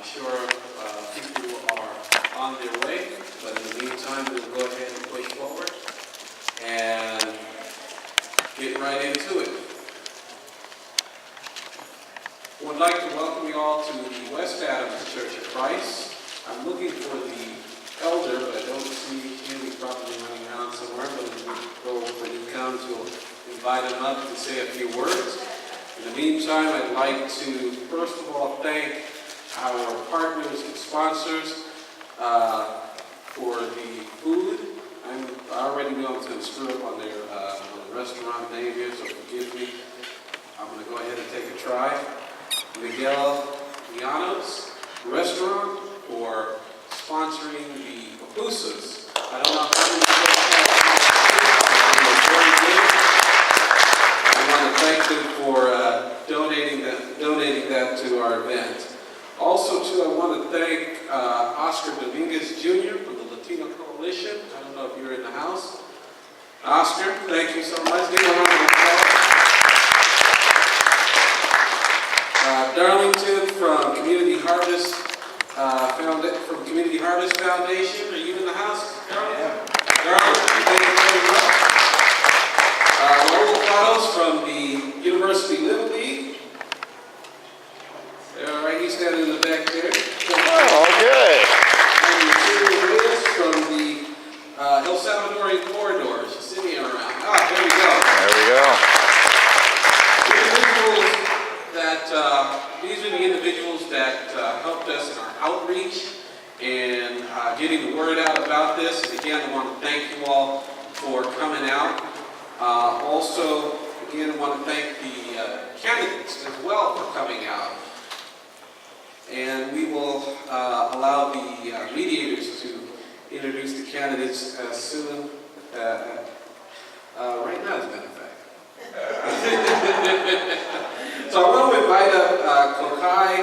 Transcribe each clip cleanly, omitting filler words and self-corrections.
sure people are on their way, but in the meantime, we'll go ahead and push forward and get right into it. I would like to welcome you all to the West Adams Church of Christ. I'm looking for the elder, but I don't see him. He's probably running around somewhere, but when he comes, we'll invite him up to say a few words. In the meantime, I'd like to, first of all, thank our partners and sponsors for the food. I already know I'm going to screw up on the restaurant name here, so forgive me. I'm going to go ahead and take a try. Miguel Llanos Restaurant for sponsoring the pupusas. I don't know how many I want to thank them for donating that to our event. Also, too, I want to thank Oscar Dominguez Jr. from the Latino Coalition. I don't know if you're in the house. Oscar, thank you so much. Give a round of applause. Darlington from Community Harvest Foundation. Are you in the house, Darlington? Darlington, thank you very much. Raul Carlos from the University Little League. All right, he's standing in the back there. Oh, good. And Celia Reyes from the El Salvadorian Corridor. She's sitting around. There we go. There we go. These are the individuals that helped us in our outreach and getting the word out about this. And again, I want to thank you all for coming out. Also, again, I want to thank the candidates as well for coming out. And we will allow the mediators to introduce the candidates as soon, right now, as a matter of fact. So I want to invite up Kokai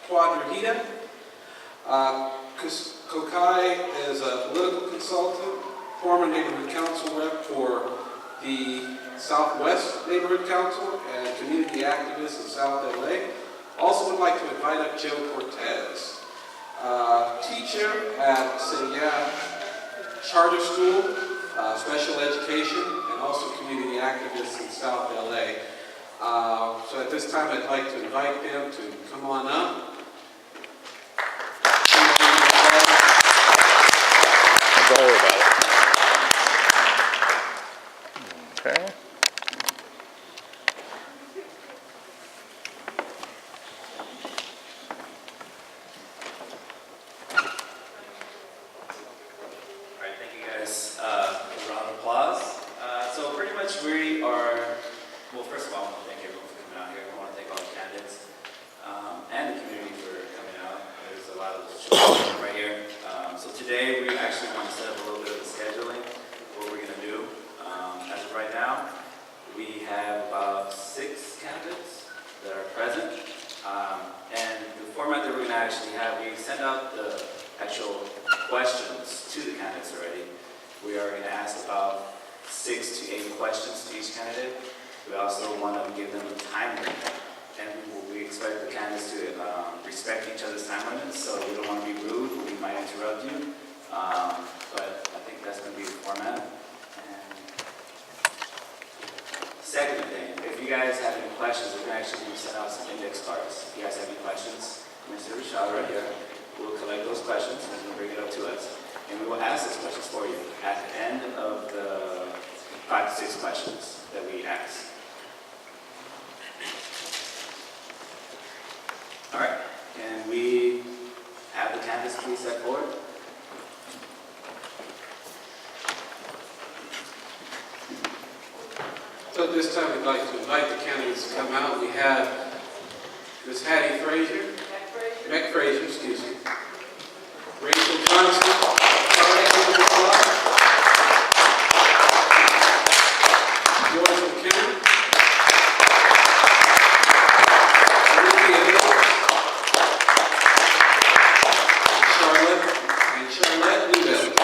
Quadruhita. Kokai is a political consultant, former neighborhood council rep for the Southwest Neighborhood Council and community activist in South LA. Also would like to invite up Joe Cortez, teacher at Celia Charter School, special education, and also community activists in South LA. So at this time, I'd like to invite them to come on up. Don't worry about it. Okay. So at this time, we'd like to invite the candidates to come out. We have Ms. Hattie Mac Frazier, excuse me. Rachel Johnson, George McKinnon, Olivia Hill, Charlotte Newbell.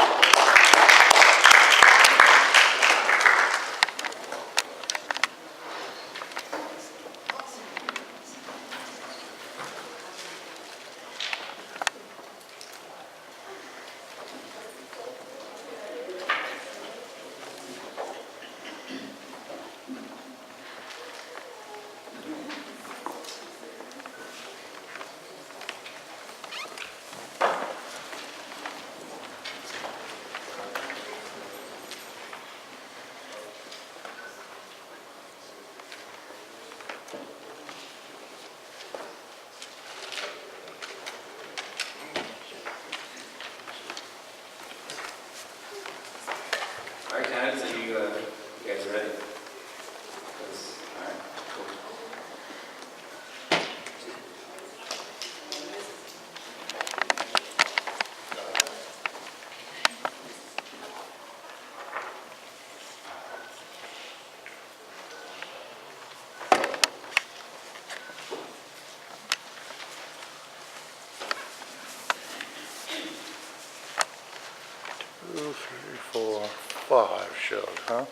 Okay.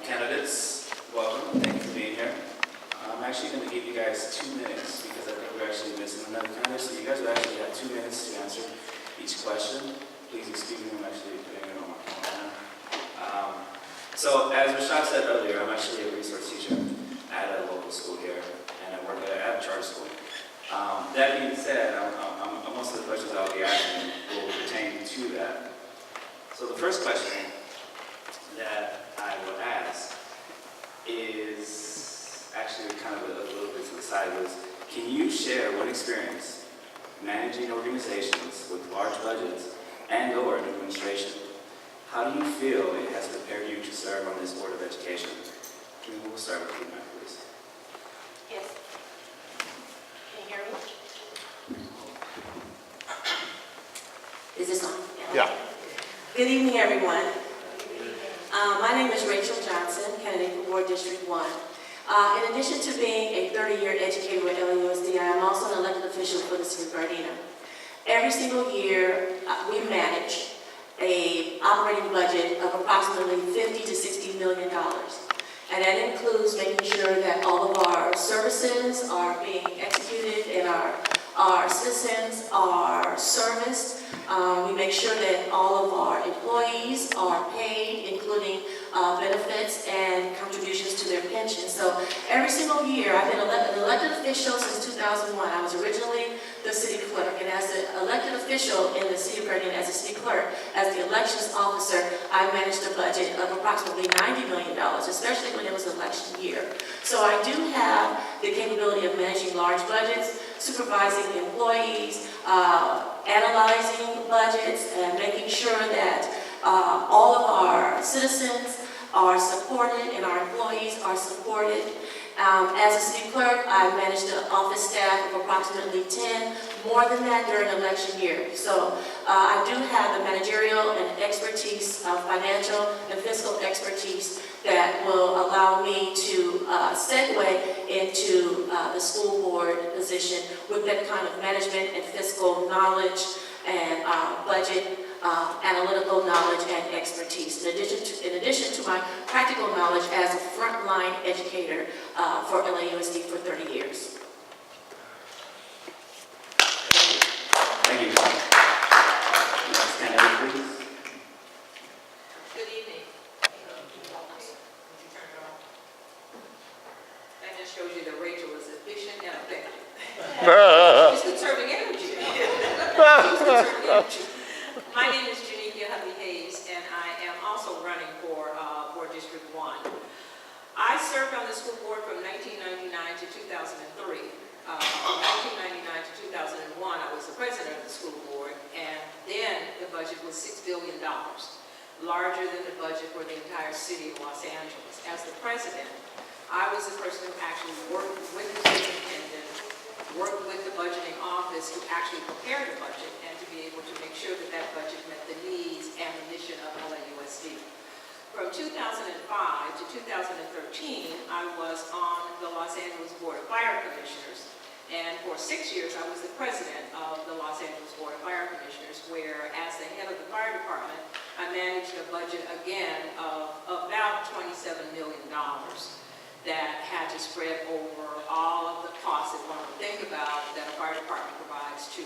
Candidates, welcome. Thank you for being here. I'm actually going to give you guys 2 minutes because I think we're actually missing another candidate. So you guys will actually have 2 minutes to answer each question. Please excuse me, I'm actually putting it on my phone now. So as Rashad said earlier, I'm actually a resource teacher at a local school here, and I work at a charter school. That being said, most of the questions I'll be asking will pertain to that. So the first question that I will ask is actually kind of a little bit to the side was, can you share one experience managing organizations with large budgets and/or administration? How do you feel it has prepared you to serve on this Board of Education? We'll start with you, Matt, please. Yes. Can you hear me? Is this on? Yeah. Good evening, everyone. My name is Rachel Johnson, candidate for Ward District 1. In addition to being a 30-year educator with LAUSD, I am also an elected official for the City of Gardena. Every single year, we manage an operating budget of approximately $50 to $60 million. And that includes making sure that all of our services are being executed and our citizens are serviced. We make sure that all of our employees are paid, including benefits and contributions to their pensions. So every single year, I've been an elected official since 2001. I was originally the city clerk, and as an elected official in the city of Gardena as a city clerk, as the elections officer, I managed a budget of approximately $90 million, especially when it was election year. So I do have the capability of managing large budgets, supervising employees, analyzing budgets, and making sure that all of our citizens are supported and our employees are supported. As a city clerk, I managed an office staff of approximately 10, more than that during election year. So I do have the managerial and expertise, financial and fiscal expertise that will allow me to segue into the school board position with that kind of management and fiscal knowledge and budget analytical knowledge and expertise, in addition to my practical knowledge as a frontline educator for LAUSD for 30 years. Thank you. Next candidate, please. Good evening. That just shows you that Rachel is efficient and effective. She's conserving energy. She's conserving energy. My name is Janikia Huntley Hayes, and I am also running for Board District 1. I served on the school board from 1999 to 2003. From 1999 to 2001, I was the president of the school board, and then the budget was $6 billion, larger than the budget for the entire city of Los Angeles. As the president, I was the person who actually worked with the superintendent, worked with the budgeting office to actually prepare the budget and to be able to make sure that that budget met the needs and the mission of LAUSD. From 2005 to 2013, I was on the Los Angeles Board of Fire Commissioners, and for 6 years I was the president of the Los Angeles Board of Fire Commissioners, where as the head of the fire department, I managed a budget again of about $27 million that had to spread over all of the costs that one would think about that a fire department provides to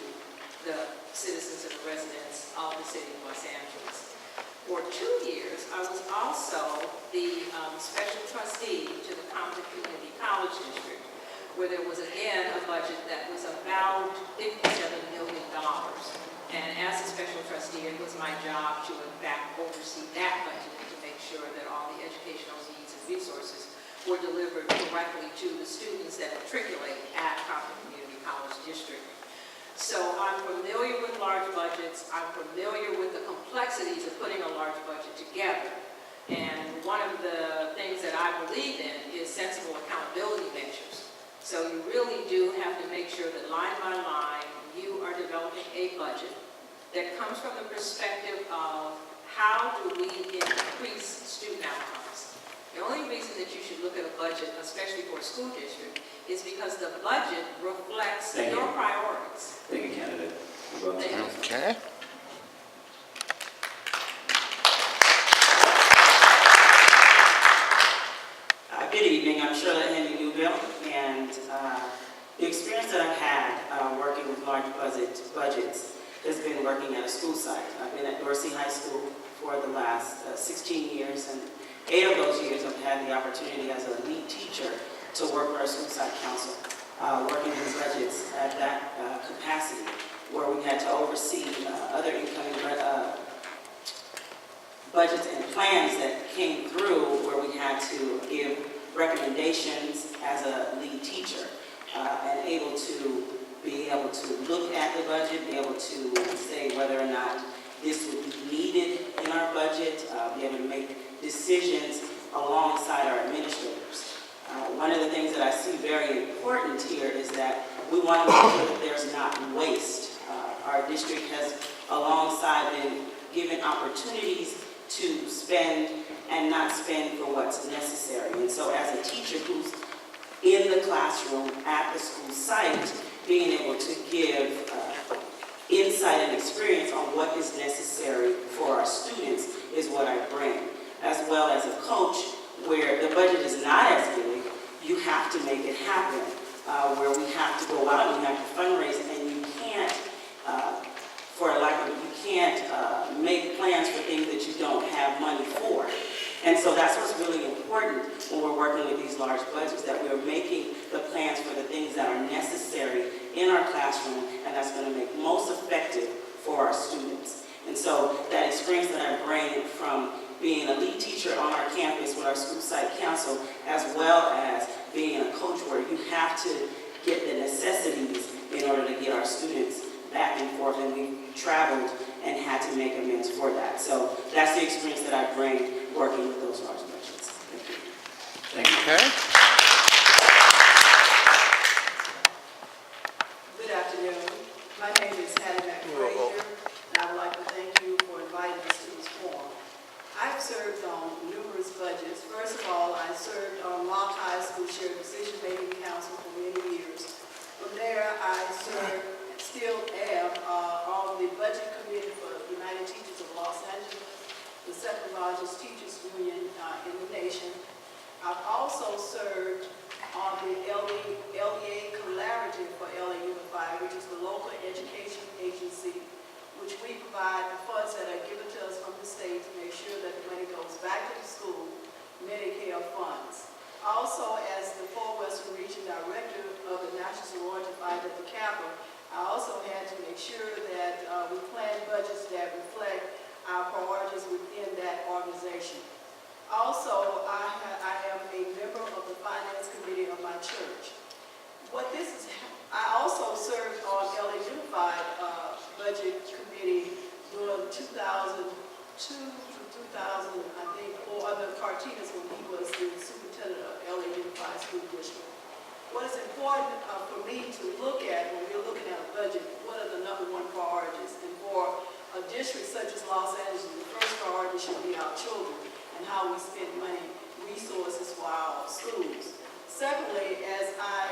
the citizens and the residents of the city of Los Angeles. For 2 years, I was also the special trustee to the Compton Community College District, where there was again a budget that was about $57 million. And as a special trustee, it was my job to in fact oversee that budget and to make sure that all the educational needs and resources were delivered directly to the students that matriculate at Compton Community College District. So I'm familiar with large budgets. I'm familiar with the complexities of putting a large budget together. And one of the things that I believe in is sensible accountability measures. So you really do have to make sure that line by line, you are developing a budget that comes from the perspective of how do we increase student outcomes. The only reason that you should look at a budget, especially for a school district, is because the budget reflects your priorities. Thank you, candidate. You're welcome. Thank you. Okay. Good evening, I'm Shirley Henry Newville, and the experience that I've had working with large budgets has been working at a school site. I've been at Dorsey High School for the last 16 years, and 8 of those years I've had the opportunity as a lead teacher to work for our school site council, working with budgets at that capacity, where we had to oversee other incoming budgets and plans that came through, where we had to give recommendations as a lead teacher, and be able to look at the budget, be able to say whether or not this would be needed in our budget, be able to make decisions alongside our administrators. One of the things that I see very important here is that we want to make sure that there's not waste. Our district has alongside been given opportunities to spend and not spend for what's necessary. And so as a teacher who's in the classroom at the school site, being able to give insight and experience on what is necessary for our students is what I bring. As well as a coach, where the budget is not as big, you have to make it happen. Where we have to go out and we have to fundraise, and you can't, make plans for things that you don't have money for. And so that's what's really important when we're working with these large budgets, that we're making the plans for the things that are necessary in our classroom, and that's going to make most effective for our students. And so that experience that I bring from being a lead teacher on our campus with our school site council, as well as being a coach where you have to get the necessities in order to get our students back and forth, and we've traveled and had to make amends for that. So that's the experience that I bring working with those large budgets. Thank you. Thank you. Okay. Good afternoon. My name is Hattie McFrazier, and I would like to thank you for inviting us to this forum. I've served on numerous budgets. First of all, I served on Lock High School Shared Decision Making Council for many years. From there, I served, still am, on the budget committee for the United Teachers of Los Angeles, the second largest teachers union in the nation. I've also served on the LEA Collaborative for LA Unified, which is the local education agency, which we provide the funds that are given to us from the state to make sure that the money goes back to the school, Medicare funds. Also, as the Fort Western Region Director of the National Sorority Fund at the Capitol, I also had to make sure that we plan budgets that reflect our priorities within that organization. Also, I am a member of the Finance Committee of my church. I also served on LA Unified Budget Committee during 2002 to 2000, I think, or under Cartinas when he was the superintendent of LA Unified School District. What is important for me to look at when we're looking at a budget, what are the #1 priorities? And for a district such as Los Angeles, the first priority should be our children and how we spend money, resources for our schools. Secondly, as I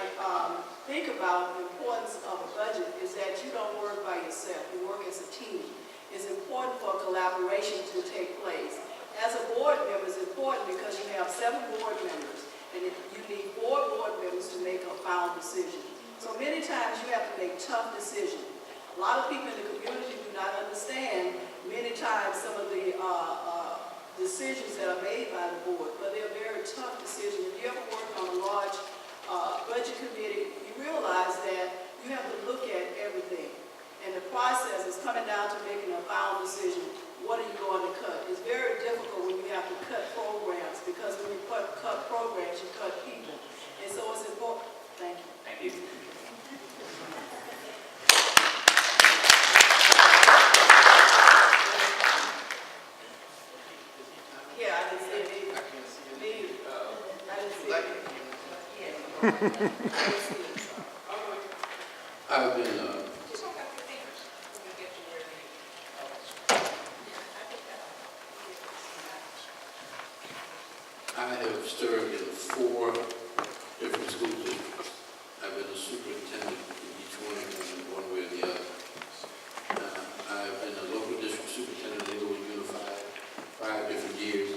think about the importance of a budget, is that you don't work by yourself, you work as a team. It's important for collaboration to take place. As a board member, it's important because you have 7 board members, and you need 4 board members to make a final decision. So many times you have to make tough decisions. A lot of people in the community do not understand many times some of the decisions that are made by the board, but they're very tough decisions. If you ever work on a large budget committee, you realize that you have to look at everything. And the process is coming down to making a final decision. What are you going to cut? It's very difficult when you have to cut programs, because when you cut programs, you cut people. And so it's important. Thank you. Thank you. Yeah, I didn't say me. Me. I didn't say me. I've been, Just hold up your fingers when you get to where it is. I think I have served in 4 different school districts. I've been a superintendent in each one way or the other. I've been a local district superintendent in Inglewood Unified 5 different years.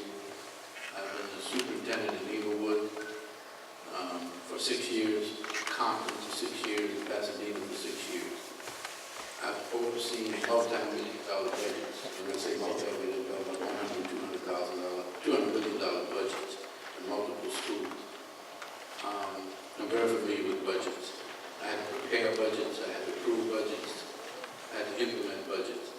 I've been a superintendent in Inglewood Compton for 6 years and Pasadena for 6 years. I've overseen multi-million-dollar budgets. When I say multi-million-dollar, $100,000, $200 million budgets in multiple schools. I'm very familiar with budgets. I had to prepare budgets, I had to approve budgets, I had to implement budgets.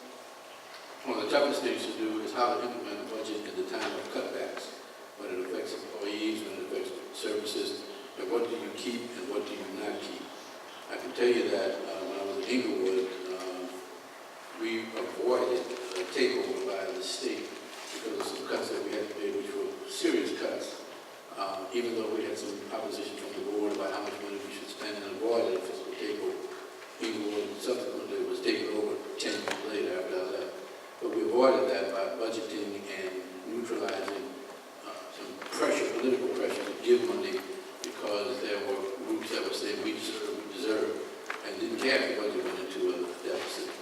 One of the toughest things to do is how to implement a budget in the time of cutbacks, when it affects employees, when it affects services, and what do you keep and what do you not keep. I can tell you that when I was at Inglewood, we avoided a takeover by the state because of some cuts that we had to make, which were serious cuts. Even though we had some opposition from the board about how much money we should spend and avoided a fiscal takeover, Inglewood subsequently was taken over 10 years later after I left. But we avoided that by budgeting and neutralizing some pressure, political pressure to give money because there were groups that were saying we deserve, and didn't care if the budget went into a deficit.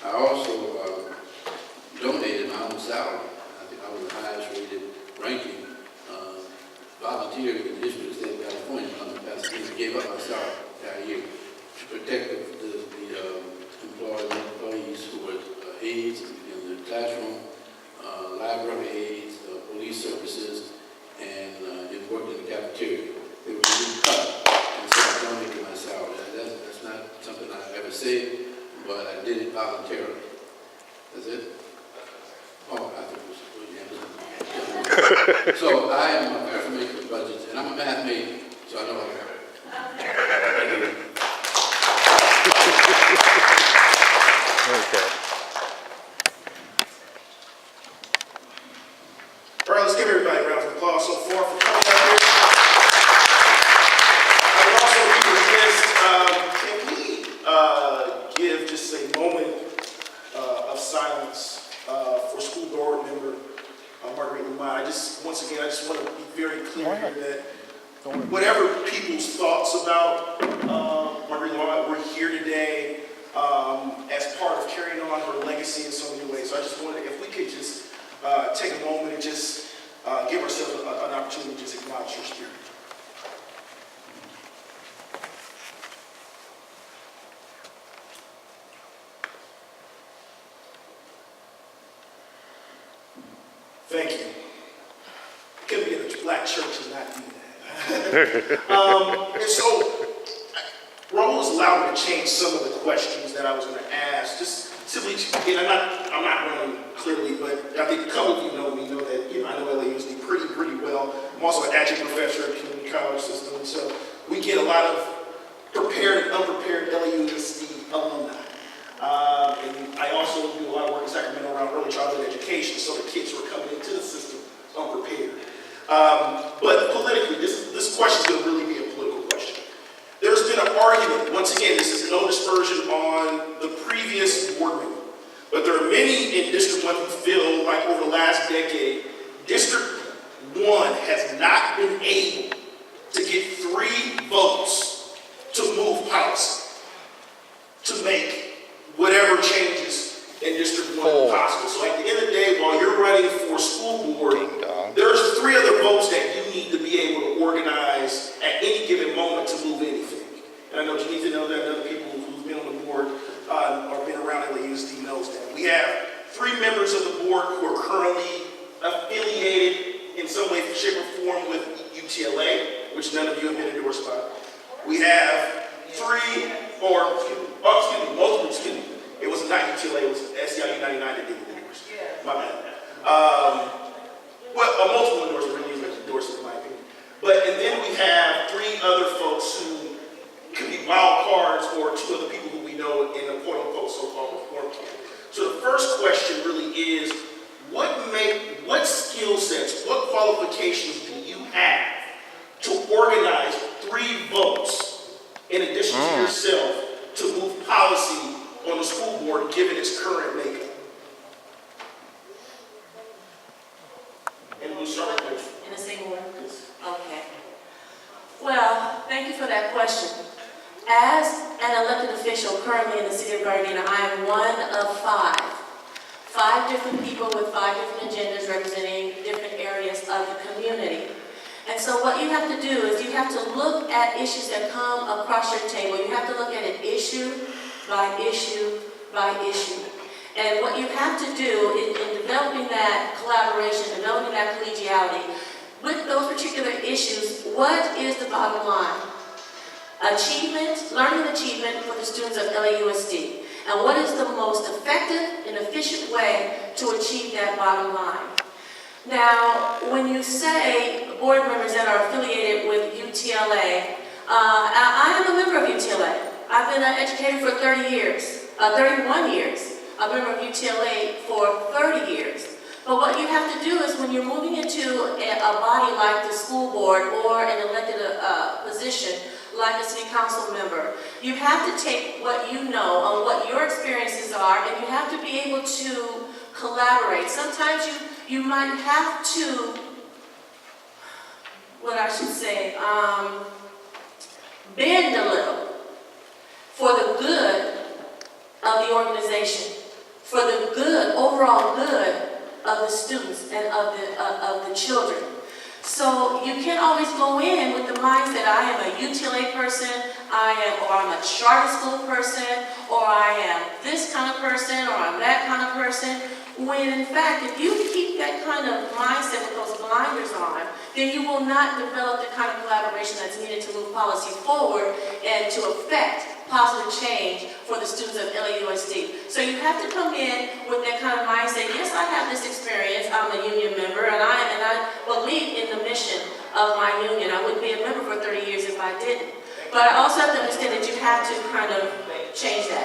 I also donated my own salary. I think I was the highest rated ranking volunteer in the history of the state of California. When I was in Pasadena, gave up my salary that year to protect the employees who were aides in the classroom, library aides, police services, and worked in the cafeteria. They were really cut, and so I donated my salary. That's not something I ever said, but I did it voluntarily. That's it? Oh, I think it was So I am very familiar with budgets, and I'm a math major, so I know how to have it. Okay. All right, let's give everybody a round of applause so far for coming out here. I would also be remiss, can we give just a moment of silence for school board member Marguerite Lumont. I just want to be very clear here that whatever people's thoughts about Marguerite Lumont, we're here today as part of carrying on her legacy in so many ways. So I just wanted, if we could just take a moment and just give ourselves an opportunity to just acknowledge your spirit. Thank you. Couldn't be in a black church and not do that. And so, Raul has allowed me to change some of the questions that I was going to ask. Just simply, and I'm not running clearly, but I think a couple of you know me, know that I know LAUSD pretty well. I'm also an adjunct professor at the community college system, so we get a lot of prepared and unprepared LAUSD alumni. And I also do a lot of work in Sacramento around early childhood education, so the kids who are coming into the system unprepared. But politically, this question is going to really be a political question. There's been an argument, once again, this is no dispersion on the previous board member, but there are many in District 1 who feel like over the last decade, District 1 has not been able to get 3 votes to move policy, to make whatever changes in District 1 possible. So at the end of the day, while you're running for school board, there's 3 other votes that you need to be able to organize at any given moment to move anything. And I know you need to know that, and other people who've been on the board or been around LAUSD knows that. We have 3 members of the board who are currently affiliated in some way, shape, or form with UTLA, which none of you have been endorsed by. We have 3, multiple, it was not UTLA, it was SEIU 99 that did the endorse. My bad. Well, a multiple endorsement, really is endorsement in my opinion. And then we have 3 other folks who could be wild cards, or 2 other people who we know in the quote-unquote so-called reform camp. So the first question really is, what skill sets, what qualifications do you have to organize 3 votes in addition to yourself to move policy on the school board given its current makeup? And we'll start with In the same order? Okay. Well, thank you for that question. As an elected official currently in the city of Gardena, I am one of 5 different people with 5 different agendas representing different areas of the community. And so what you have to do is you have to look at issues that come across your table. You have to look at it issue by issue by issue. And what you have to do in developing that collaboration, developing that collegiality, with those particular issues, what is the bottom line? Achievement, learning achievement for the students of LAUSD. And what is the most effective and efficient way to achieve that bottom line? Now, when you say board members that are affiliated with UTLA, I am a member of UTLA. I've been an educator for 31 years. A member of UTLA for 30 years. But what you have to do is when you're moving into a body like the school board or an elected position like a city council member, you have to take what you know on what your experiences are, and you have to be able to collaborate. Sometimes you might have to, what I should say, bend a little for the good of the organization, for the good, overall good of the students and of the children. So you can't always go in with the mindset, I am a UTLA person, or I'm a charter school person, or I am this kind of person, or I'm that kind of person. When in fact, if you keep that kind of mindset with those blinders on, then you will not develop the kind of collaboration that's needed to move policy forward and to affect positive change for the students of LAUSD. So you have to come in with that kind of mindset. Yes, I have this experience. I'm a union member, and I believe in the mission of my union. I wouldn't be a member for 30 years if I didn't. But I also have to understand that you have to kind of change that.